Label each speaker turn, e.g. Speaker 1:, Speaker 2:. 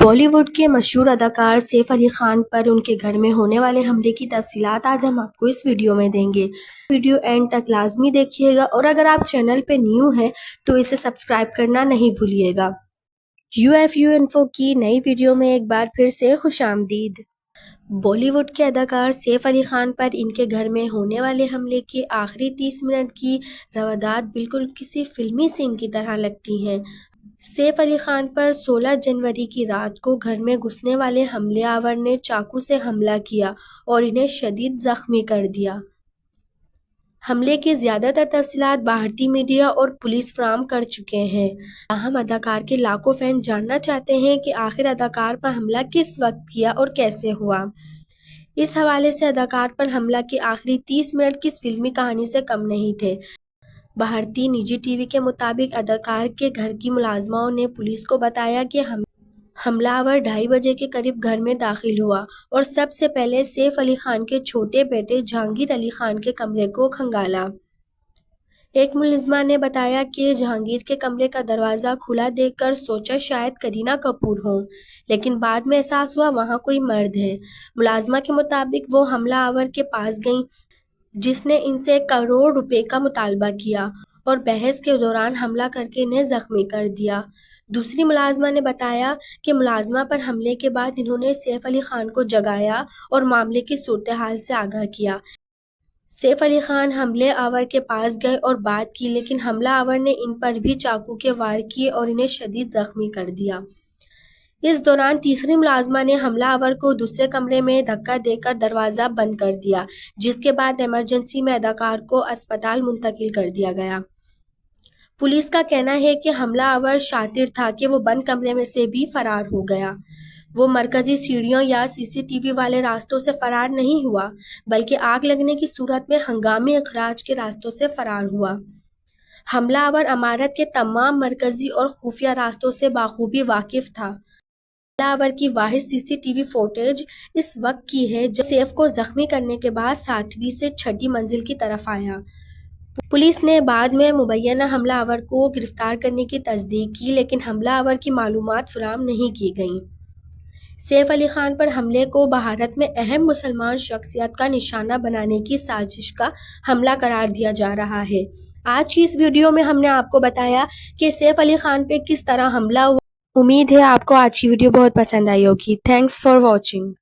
Speaker 1: بالی would کے مشہور اداکار سیف علی خان پر ان کے گھر میں ہونے والے حملے کی تفصیلات آج ہم آپ کو اس ویڈیو میں دیں گے۔ ویڈیو اینڈ تک لازمی دیکھیے گا اور اگر آپ چینل پہ نیو ہیں تو اسے سبسکرائب کرنا نہیں بھولیے گا۔ UFU انفو کی نئی ویڈیو میں ایک بار پھر سے خوش آمدید۔ بالی ووڈ کے اداکار سیف علی خان پر ان کے گھر میں ہونے والے حملے کے آخری 30 منٹ کی روایات بالکل کسی فلمی سین کی طرح لگتی ہیں۔ سیف علی خان پر 16 جنوری کی رات کو گھر میں گھسنے والے حملے آور نے چاقو سے حملہ کیا اور انہیں شدید زخمی کر دیا۔ حملے کی زیادہ تر تفصیلات بھارتی میڈیا اور پولیس فراہم کر چکے ہیں، تاہم اداکار کے لاکھوں فین جاننا چاہتے ہیں کہ آخر اداکار پر حملہ کس وقت کیا اور کیسے ہوا۔ اس حوالے سے اداکار پر حملہ کے آخری 30 منٹ کس فلمی کہانی سے کم نہیں تھے۔ بھارتی نجی ٹی وی کے مطابق اداکار کے گھر کی ملازماؤں نے پولیس کو بتایا کہ حملہ آور 2:30 بجے کے قریب گھر میں داخل ہوا اور سب سے پہلے سیف علی خان کے چھوٹے بیٹے جہانگیر علی خان کے کمرے کو کھنگالا۔ ایک ملزمہ نے بتایا کہ جہانگیر کے کمرے کا دروازہ کھلا دیکھ کر سوچا شاید کرینہ کپور ہوں، لیکن بعد میں احساس ہوا وہاں کوئی مرد ہے۔ ملازمہ کے مطابق وہ حملہ آور کے پاس گئیں جس نے ان سے 1 کروڑ روپے کا مطالبہ کیا اور بحث کے دوران حملہ کر کے انہیں زخمی کر دیا۔ دوسری ملازمہ نے بتایا کہ ملازمہ پر حملے کے بعد انہوں نے سیف علی خان کو جگایا اور معاملے کی صورتحال سے آگاہ کیا۔ سیف علی خان حملے آور کے پاس گئے اور بات کی، لیکن حملہ آور نے ان پر بھی چاقو کے وار کیے اور انہیں شدید زخمی کر دیا۔ اس دوران تیسری ملازمہ نے حملہ آور کو دوسرے کمرے میں دھکا دے کر دروازہ بند کر دیا، جس کے بعد ایمرجنسی میں اداکار کو اسپتال منتقل کر دیا گیا۔ پولیس کا کہنا ہے کہ حملہ آور شاطر تھا کہ وہ بند کمرے میں سے بھی فرار ہو گیا۔ وہ مرکزی سیڑھیوں یا CCTV والے راستوں سے فرار نہیں ہوا، بلکہ آگ لگنے کی صورت میں ہنگامی اخراج کے راستوں سے فرار ہوا۔ حملہ آور عمارت کے تمام مرکزی اور خفیہ راستوں سے بخوبی واقف تھا۔ حملہ آور کی واحد CCTV فوٹیج اس وقت کی ہے جب سیف کو زخمی کرنے کے بعد 7ویں سے 6 منزل کی طرف آیا۔ پولیس نے بعد میں مبینہ حملہ آور کو گرفتار کرنے کی تصدیق کی، لیکن حملہ آور کی معلومات فراہم نہیں کی گئیں۔ سیف علی خان پر حملے کو بھارت میں اہم مسلمان شخصیت کا نشانہ بنانے کی سازش کا حملہ قرار دیا جا رہا ہے۔ آج کی اس ویڈیو میں ہم نے آپ کو بتایا کہ سیف علی خان پہ کس طرح حملہ ہوا۔ امید ہے آپ کو آج کی ویڈیو بہت پسند آئی ہوگی۔ Thanks for watching.